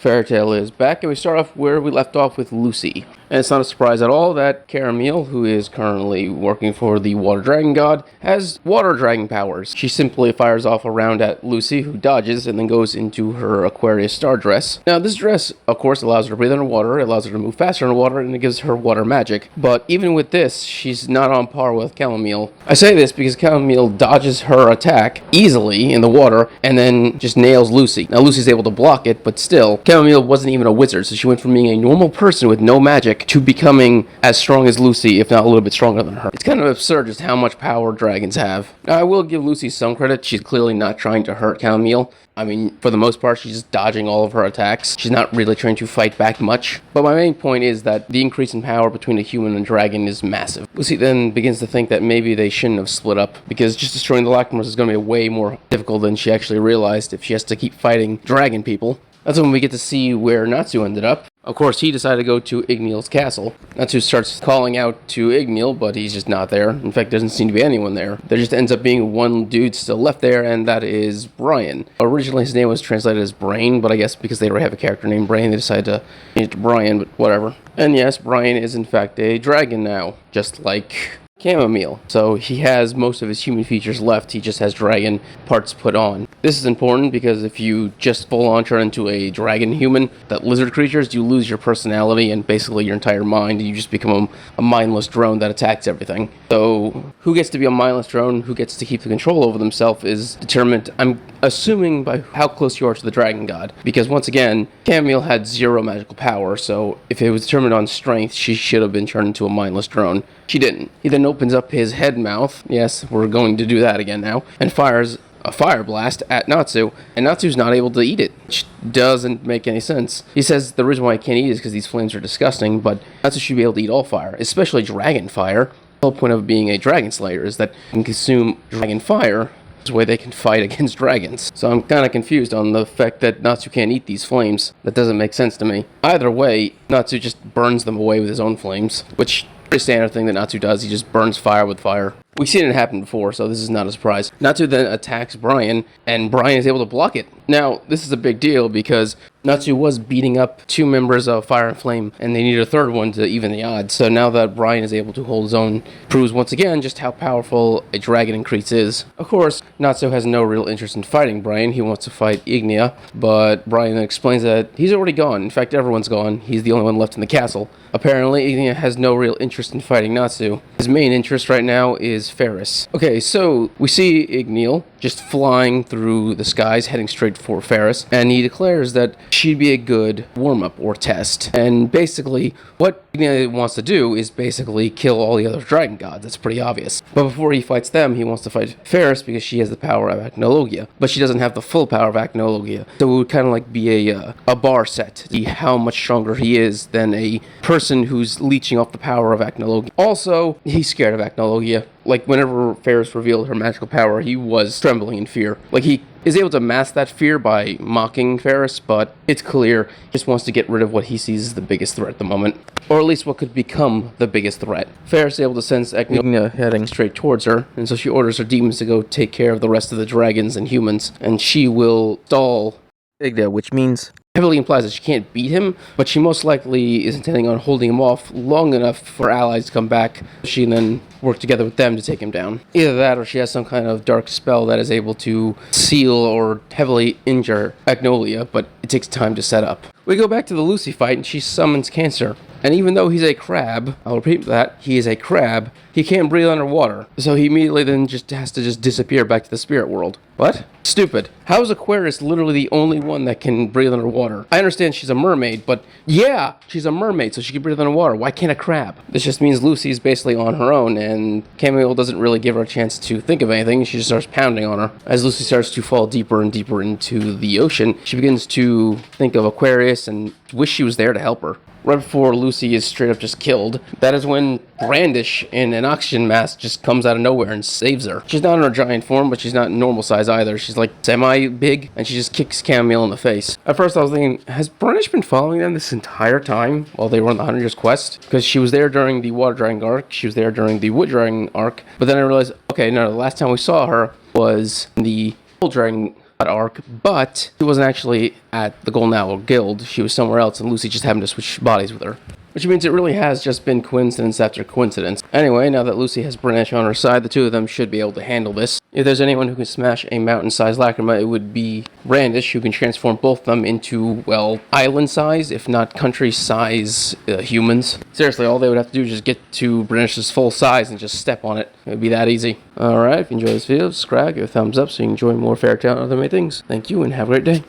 Fairy Tale is back, and we start off where we left off with Lucy. And it's not a surprise at all that Caramel, who is currently working for the Water Dragon God, has water dragon powers. She simply fires off a round at Lucy, who dodges, and then goes into her Aquarius star dress. Now, this dress, of course, allows her to breathe underwater, it allows her to move faster underwater, and it gives her water magic. But even with this, she's not on par with Chamomile. I say this because Chamomile dodges her attack easily in the water, and then just nails Lucy. Now, Lucy's able to block it, but still, Chamomile wasn't even a wizard, so she went from being a normal person with no magic to becoming as strong as Lucy, if not a little bit stronger than her. It's kind of absurd just how much power dragons have. Now, I will give Lucy some credit. She's clearly not trying to hurt Chamomile. I mean, for the most part, she's just dodging all of her attacks. She's not really trying to fight back much. But my main point is that the increase in power between a human and a dragon is massive. Lucy then begins to think that maybe they shouldn't have split up, because just destroying the Lacrimals is going to be way more difficult than she actually realized if she has to keep fighting dragon people. That's when we get to see where Natsu ended up. Of course, he decided to go to Igneal's castle. Natsu starts calling out to Igneal, but he's just not there. In fact, there doesn't seem to be anyone there. There just ends up being one dude still left there, and that is Brian. Originally, his name was translated as Brain, but I guess because they already have a character named Brain, they decided to change it to Brian, but whatever. And yes, Brian is in fact a dragon now, just like Chamomile. So he has most of his human features left, he just has dragon parts put on. This is important because if you just full on turn into a dragon human, that lizard creatures, you lose your personality and basically your entire mind, and you just become a mindless drone that attacks everything. So who gets to be a mindless drone, who gets to keep the control over themselves is determined, I'm assuming, by how close you are to the dragon god. Because once again, Chamomile had zero magical power, so if it was determined on strength, she should have been turned into a mindless drone. She didn't. He then opens up his head mouth, yes, we're going to do that again now, and fires a fire blast at Natsu, and Natsu's not able to eat it, which doesn't make any sense. He says the reason why I can't eat it is because these flames are disgusting, but Natsu should be able to eat all fire, especially dragon fire. The whole point of being a dragon slayer is that you can consume dragon fire. This way they can fight against dragons. So I'm kind of confused on the fact that Natsu can't eat these flames. That doesn't make sense to me. Either way, Natsu just burns them away with his own flames, which is a standard thing that Natsu does. He just burns fire with fire. We've seen it happen before, so this is not a surprise. Natsu then attacks Brian, and Brian is able to block it. Now, this is a big deal because Natsu was beating up two members of Fire and Flame, and they needed a third one to even the odds. So now that Brian is able to hold his own, proves once again just how powerful a dragon increase is. Of course, Natsu has no real interest in fighting Brian. He wants to fight Ignea, but Brian then explains that he's already gone. In fact, everyone's gone. He's the only one left in the castle. Apparently, Ignea has no real interest in fighting Natsu. His main interest right now is Ferris. Okay, so we see Igneal just flying through the skies, heading straight for Ferris, and he declares that she'd be a good warm-up or test. And basically, what Igneal wants to do is basically kill all the other dragon gods. That's pretty obvious. But before he fights them, he wants to fight Ferris because she has the power of Acnologia, but she doesn't have the full power of Acnologia. So it would kind of like be a bar set to see how much stronger he is than a person who's leeching off the power of Acnologia. Also, he's scared of Acnologia. Like, whenever Ferris revealed her magical power, he was trembling in fear. Like, he is able to mask that fear by mocking Ferris, but it's clear he just wants to get rid of what he sees as the biggest threat at the moment. Or at least what could become the biggest threat. Ferris is able to sense Igneal heading straight towards her, and so she orders her demons to go take care of the rest of the dragons and humans, and she will stall Igneal, which means heavily implies that she can't beat him, but she most likely is intending on holding him off long enough for allies to come back. She can then work together with them to take him down. Either that, or she has some kind of dark spell that is able to seal or heavily injure Agnolia, but it takes time to set up. We go back to the Lucy fight, and she summons Cancer. And even though he's a crab, I'll repeat that, he is a crab, he can't breathe underwater. So he immediately then just has to disappear back to the spirit world. What? Stupid. How is Aquarius literally the only one that can breathe underwater? I understand she's a mermaid, but yeah, she's a mermaid, so she can breathe underwater. Why can't a crab? This just means Lucy's basically on her own, and Chamomile doesn't really give her a chance to think of anything. She just starts pounding on her. As Lucy starts to fall deeper and deeper into the ocean, she begins to think of Aquarius and wish she was there to help her. Right before Lucy is straight up just killed, that is when Brandish in an oxygen mask just comes out of nowhere and saves her. She's not in her giant form, but she's not normal size either. She's like semi-big, and she just kicks Chamomile in the face. At first I was thinking, has Brandish been following them this entire time while they were on the 100 Years Quest? Because she was there during the Water Dragon arc, she was there during the Wood Dragon arc, but then I realized, okay, no, the last time we saw her was in the Dragon arc, but she wasn't actually at the Golden Owl Guild. She was somewhere else, and Lucy just happened to switch bodies with her. Which means it really has just been coincidence after coincidence. Anyway, now that Lucy has Brandish on her side, the two of them should be able to handle this. If there's anyone who can smash a mountain-sized lacrima, it would be Brandish, who can transform both of them into, well, island-size, if not country-size humans. Seriously, all they would have to do is just get to Brandish's full size and just step on it. It would be that easy. Alright, if you enjoyed this video, subscribe, give a thumbs up so you can enjoy more Fairy Tale and other many things. Thank you, and have a great day.